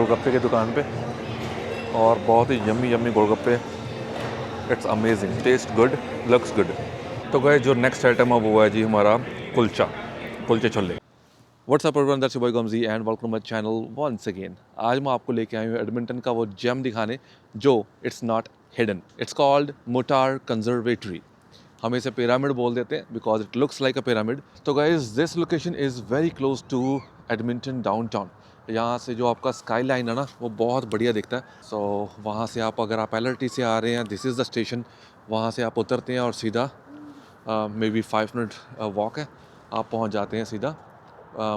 गोलगप्पे की दुकान पे और बहुत ही yummy yummy golgappe. It's amazing, taste good, looks good. तो गए जो नेक्स्ट आइटम है वो है जी हमारा kulche chole. What's up everyone, that's your boy गमजी and welcome to my channel once again. आज मैं आपको लेके आई हूँ एडमिंटन का वो जेम दिखाने जो it's not hidden. It's called Muttart conservatory. हम इसे पिरामिड बोल देते हैं because it looks like a pyramid. तो guys this location is very close to Edmonton downtown. यहाँ से जो आपका स्काई लाइन है ना वो बहुत बढ़िया दिखता है। सो वहाँ से आप अगर आप LRT से आ रहे हैं, दिस इज़ द स्टेशन। वहाँ से आप उतरते हैं और सीधा मे बी 5 मिनट वॉक है, आप पहुँच जाते हैं सीधा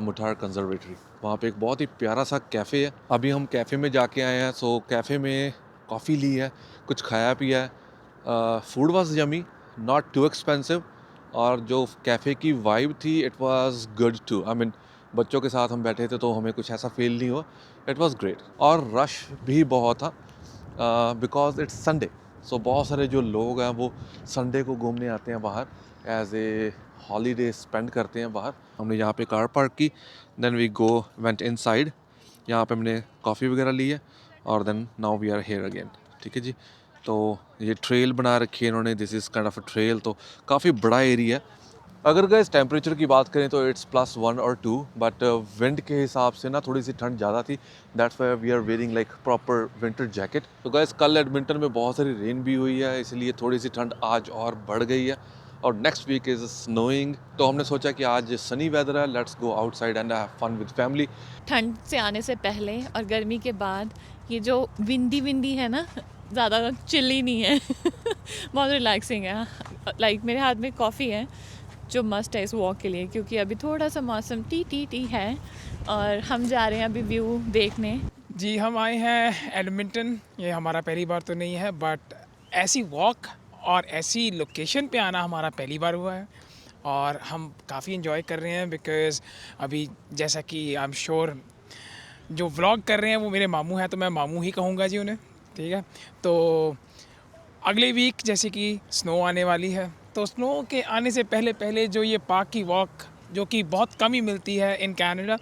मोटार कंजर्वेटरी। वहाँ पे एक बहुत ही प्यारा सा कैफ़े है। अभी हम कैफ़े में जाके आए हैं। सो कैफ़े में कॉफ़ी ली है, कुछ खाया पिया है। Food was yummy, not too expensive. और जो कैफ़े की वाइब थी it was good too. I mean बच्चों के साथ हम बैठे थे तो हमें कुछ ऐसा फील नहीं हुआ। It was great. और रश भी बहुत था बिकॉज इट्स संडे। सो बहुत सारे जो लोग हैं वो संडे को घूमने आते हैं बाहर, एज ए हॉलीडे स्पेंड करते हैं बाहर। हमने यहाँ पे कार पार्क की, देन वी वेंट इनसाइड। यहाँ पे हमने कॉफ़ी वगैरह ली है और then now we are here again. ठीक है जी। तो ये ट्रेल बना रखी है इन्होंने, this is kind of a trail. तो काफ़ी बड़ा एरिया है। अगर गैस टेम्परेचर की बात करें तो इट्स +1 और 2, बट विंड के हिसाब से ना थोड़ी सी ठंड ज़्यादा थी। That's why we are wearing like proper winter jacket. तो गैस कल एडमिंटन में बहुत सारी रेन भी हुई है, इसलिए थोड़ी सी ठंड आज और बढ़ गई है। और नेक्स्ट वीक इज़ स्नोइंग। तो हमने सोचा कि आज सनी वेदर है, let's go outside and have fun with family. ठंड से आने से पहले और गर्मी के बाद ये जो विंडी विंडी है ना, ज़्यादा चिल्ली नहीं है। बहुत रिलैक्सिंग है। लाइक मेरे हाथ में कॉफ़ी है जो मस्ट है इस वॉक के लिए, क्योंकि अभी थोड़ा सा मौसम टी है और हम जा रहे हैं अभी व्यू देखने। जी हम आए हैं एडमिंटन। ये हमारा पहली बार तो नहीं है, बट ऐसी वॉक और ऐसी लोकेशन पे आना हमारा पहली बार हुआ है और हम काफ़ी इन्जॉय कर रहे हैं। बिकॉज़ अभी जैसा कि आई एम श्योर जो व्लॉग कर रहे हैं वो मेरे मामू हैं, तो मैं मामू ही कहूँगा जी उन्हें। ठीक है, तो अगले वीक जैसे कि स्नो आने वाली है, तो स्नो के आने से पहले पहले जो ये पार्क की वॉक जो कि बहुत कम ही मिलती है इन कनाडा,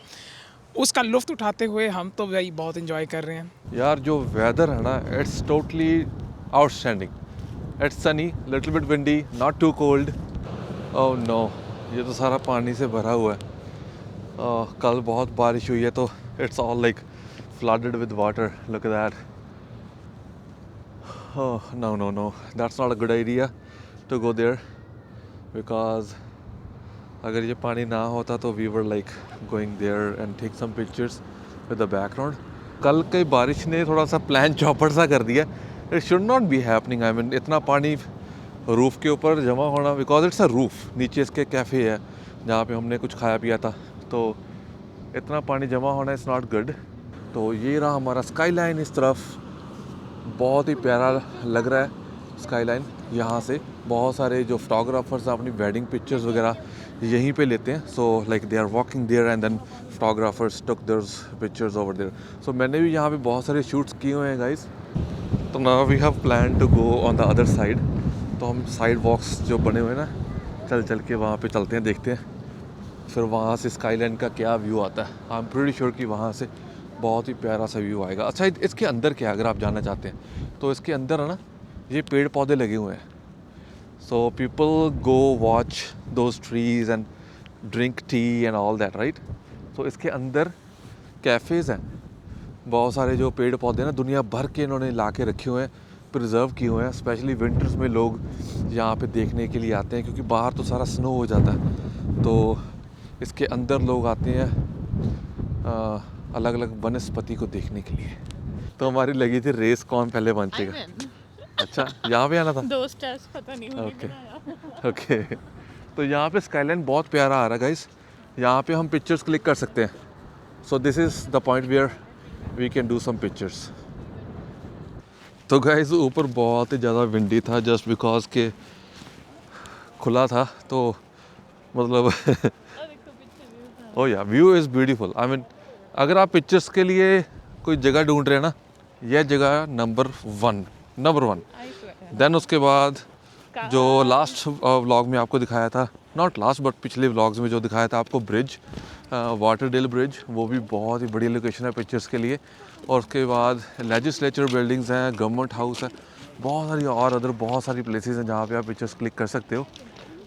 उसका लुत्फ़ उठाते हुए हम तो भाई बहुत इन्जॉय कर रहे हैं। यार जो वेदर है ना it's totally outstanding. It's sunny, little bit windy, not too cold. Oh no, ये तो सारा पानी से भरा हुआ है। कल बहुत बारिश हुई है तो it's all like flooded with water. Look at that. No no no, that's not a good idea to go there because अगर ये पानी ना होता तो we were like going there and take some pictures with the background. कल की बारिश ने थोड़ा सा प्लान चौपट सा कर दिया। It should not be happening. I mean इतना पानी रूफ़ के ऊपर जमा होना, बिकॉज इट्स अ रूफ़, नीचे इसके कैफ़े है जहाँ पे हमने कुछ खाया पिया था, तो इतना पानी जमा होना इज़ नॉट गुड। तो ये रहा हमारा स्काई लाइन। इस तरफ बहुत ही प्यारा लग रहा है स्काई लाइन। यहाँ से बहुत सारे जो फोटोग्राफर्स अपनी वेडिंग पिक्चर्स वगैरह यहीं पे लेते हैं। So like they are walking there and then photographers took their pictures over there. So मैंने भी यहाँ पे बहुत सारे शूट्स किए हुए हैं गाइस। तो now we have plan to go on the other side. तो हम साइड वॉक्स जो बने हुए हैं ना, चल के वहाँ पे चलते हैं, देखते हैं फिर वहाँ से स्काईलाइन का क्या व्यू आता है। आई एम प्रीटी श्योर कि वहाँ से बहुत ही प्यारा सा व्यू आएगा। अच्छा इसके अंदर क्या है, अगर आप जानना चाहते हैं तो इसके अंदर है ना ये पेड़ पौधे लगे हुए हैं। So people go watch those trees and drink tea and all that, right. तो इसके अंदर कैफ़ेज़ हैं, बहुत सारे जो पेड़ पौधे ना दुनिया भर के इन्होंने ला के रखे हुए हैं, प्रिजर्व किए हुए हैं। स्पेशली विंटर्स में लोग यहाँ पे देखने के लिए आते हैं क्योंकि बाहर तो सारा स्नो हो जाता है। तो इसके अंदर लोग आते हैं अलग अलग वनस्पति को देखने के लिए। तो हमारी लगी थी रेस कौन पहले पहुँचेगा। अच्छा, यहाँ पे आना था। 2 स्टेप्स पता नहीं होंगे ओके बनाया। ओके। तो यहाँ पे स्काईलाइन बहुत प्यारा आ रहा है गाइस। यहाँ पे हम पिक्चर्स क्लिक कर सकते हैं। So this is the point where we can do some pictures. तो गाइस ऊपर बहुत ही ज़्यादा विंडी था जस्ट बिकॉज के खुला था, तो मतलब ओह या view is beautiful. I mean अगर आप पिक्चर्स के लिए कोई जगह ढूंढ रहे हैं ना, यह जगह नंबर वन। देन उसके बाद जो लास्ट व्लॉग में आपको दिखाया था, नॉट लास्ट बट पिछले व्लॉग्स में जो दिखाया था आपको ब्रिज, वाटर डेल ब्रिज, वो भी बहुत ही बड़ी लोकेशन है पिक्चर्स के लिए। और उसके बाद लेजिस्लेचर बिल्डिंग्स हैं, गवर्नमेंट हाउस है, बहुत सारी और अदर बहुत सारी प्लेसेस हैं जहाँ पे आप पिक्चर्स क्लिक कर सकते हो।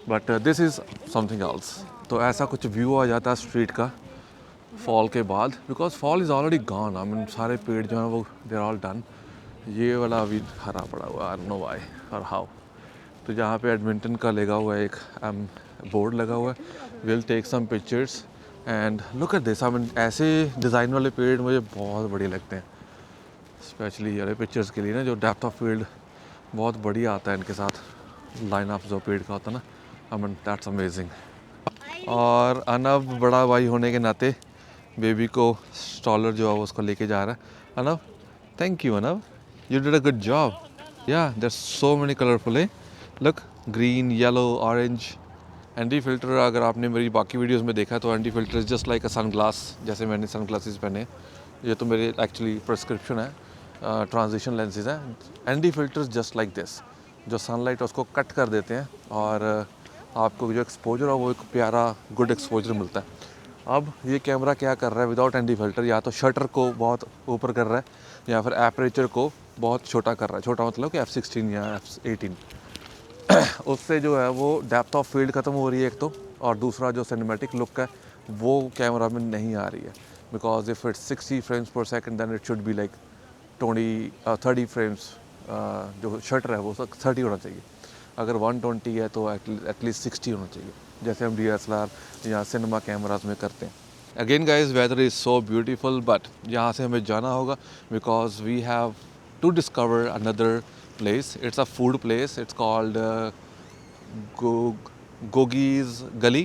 But this is something else. तो ऐसा कुछ व्यू आ जाता है स्ट्रीट का फॉल के बाद, because fall is already gone. I mean सारे पेड़ जो हैं वो दे आर ऑल डन। ये वाला अभी हरा पड़ा हुआ, आई डोंट नो व्हाई और हाउ। तो जहाँ पे एडमिंटन का लगा हुआ है एक बोर्ड लगा हुआ है, will take some pictures and look at this. I mean ऐसे डिज़ाइन वाले पेड़ मुझे बहुत बढ़िया लगते हैं, स्पेशली ये पिक्चर्स के लिए ना, जो डेप्थ ऑफ फील्ड बहुत बढ़िया आता है इनके साथ, लाइन ऑफ जो पेड़ का होता है ना, आई मीन दैट्स अमेजिंग। और अनब बड़ा भाई होने के नाते बेबी को स्टॉलर जो है वो उसको लेके जा रहा है। अनब, थैंक यू अनब, you did a good job. Yeah there so many colourful है, look green, yellow, orange. Anti filter अगर आपने मेरी बाकी वीडियोस में देखा तो anti filter is just like a sunglass, जैसे मैंने सन ग्लासेस पहने। ये तो मेरे एक्चुअली प्रिस्क्रिप्शन है, ट्रांजिशन लेंसेज हैं। Anti filters just like this, जो सनलाइट है उसको कट कर देते हैं और आपको जो एक्सपोजर है वो एक प्यारा गुड एक्सपोजर मिलता है। अब ये कैमरा क्या कर रहा है विदाउट एंटी फिल्टर, या तो शटर को बहुत ऊपर कर रहा है या फिर एपरेचर को बहुत छोटा कर रहा है। छोटा मतलब कि f16 या f18। उससे जो है वो डेप्थ ऑफ फील्ड ख़त्म हो रही है एक तो, और दूसरा जो सिनेमैटिक लुक है वो कैमरा में नहीं आ रही है। Because if it's 60 frames per second then it should be like 30 frames. जो शटर है वो 30 होना चाहिए। अगर 120 है तो एटलीस्ट 60 होना चाहिए, जैसे हम DSLR या सिनेमा कैमराज में करते हैं। Again guys, weather is so beautiful, but यहाँ से हमें जाना होगा because we have to discover another place. It's a food place. It's called Gogi's Gully.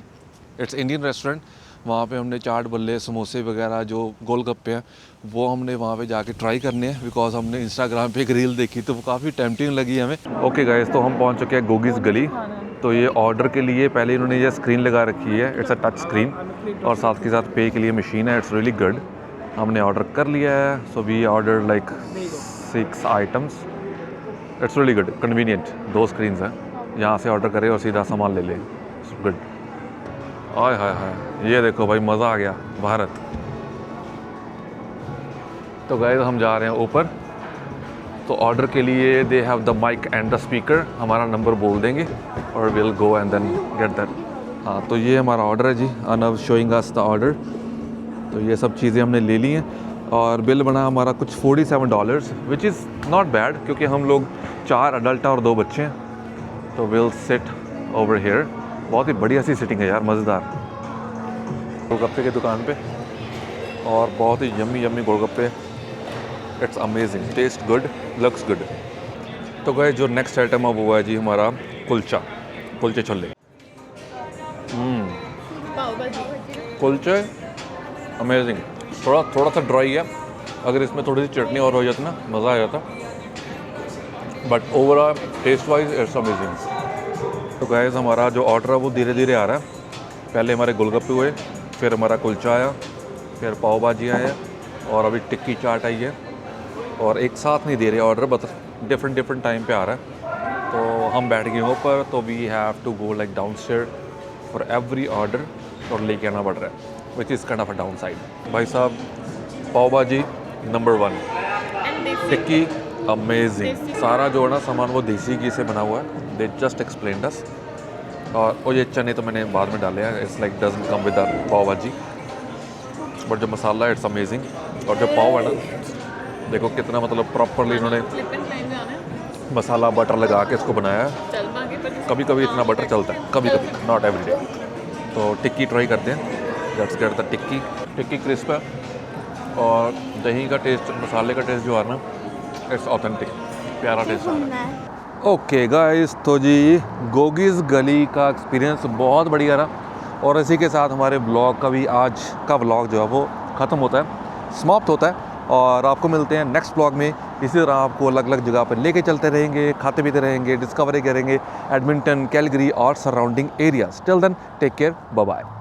It's Indian restaurant. वहाँ पे हमने चाट बल्ले, समोसे वगैरह जो गोलगप्पे हैं वो हमने वहाँ पे जाके ट्राई करने हैं, बिकॉज हमने इंस्टाग्राम पे एक रील देखी तो वो काफ़ी टेम्पटिंग लगी हमें। ओके गाइस, तो हम पहुँच चुके हैं गोगीज़ गली। तो ये ऑर्डर के लिए पहले इन्होंने ये स्क्रीन लगा रखी है, इट्स अ टच स्क्रीन, और साथ के साथ पे के लिए मशीन है। It's really good. हमने ऑर्डर कर लिया है। So we order like 6 items. It's really good, convenient. 2 screens हैं, यहाँ से ऑर्डर करें और सीधा सामान ले लें। गुड। आय हाय हाय, ये देखो भाई, मज़ा आ गया भारत। तो गाइस हम जा रहे हैं ऊपर। तो ऑर्डर के लिए they have the mic and the speaker. हमारा नंबर बोल देंगे और will go and then get that. हाँ, तो ये हमारा ऑर्डर है जी। अनव शोइंग अस द ऑर्डर। तो ये सब चीज़ें हमने ले ली हैं और बिल बना हमारा कुछ $47, विच इज़ नॉट बैड, क्योंकि हम लोग 4 अडल्ट हैं और 2 बच्चे हैं। तो विल सिट ओवर हेयर। बहुत ही बढ़िया सी सिटिंग है यार, मज़ेदार। गोलगप्पे की दुकान पे, और बहुत ही yummy yummy golgappe. It's amazing, taste good, looks good. तो गए जो नेक्स्ट आइटम है वो है जी हमारा कुलचे छोले। कुलचे अमेजिंग। थोड़ा सा ड्राई है, अगर इसमें थोड़ी सी चटनी और हो जाती ना मज़ा आ जाता, but overall taste wise it's amazing. तो गाइस हमारा जो ऑर्डर है वो धीरे धीरे आ रहा है। पहले हमारे गोलगप्पे हुए, फिर हमारा कुलचा आया, फिर पाव भाजी आया, और अभी टिक्की चाट आई है। और एक साथ नहीं दे रहे ऑर्डर, बस डिफरेंट टाइम पे आ रहा है। तो हम बैठ गए ऊपर, तो we have to go like down stair for every order, और लेके आना पड़ रहा है, which is kind of a downside. भाई साहब, पाव भाजी नंबर 1, टिक्की अमेजिंग। सारा जो है ना सामान वो देसी घी से बना हुआ है, दे जस्ट एक्सप्लेन्ड अस। और ये चने तो मैंने बाद में डाले हैं, it's like doesn't come with the pav bhaji, but जो मसाला है इट्स अमेजिंग। और जो पाव है ना, देखो कितना मतलब प्रॉपरली इन्होंने मसाला बटर लगा के इसको बनाया है। कभी कभी इतना बटर चलता है, कभी कभी, नॉट एवरी डे। तो टिक्की ट्राई करते हैं। Let's get the tikki crisp है, और दही का टेस्ट, मसाले का टेस्ट जो है ना, इट्स ऑथेंटिक, प्यारा टेस्ट आ रहा है। ओके गाइस, तो जी गोगीज़ गली का एक्सपीरियंस बहुत बढ़िया रहा, और इसी के साथ हमारे ब्लॉग का भी आज का ब्लॉग जो है वो ख़त्म होता है, समाप्त होता है। और आपको मिलते हैं नेक्स्ट ब्लॉग में। इसी तरह आपको अलग अलग जगह पर लेके चलते रहेंगे, खाते पीते रहेंगे, डिस्कवरी करेंगे एडमिंटन, कैलगरी और surrounding areas. Till then take care, bye bye.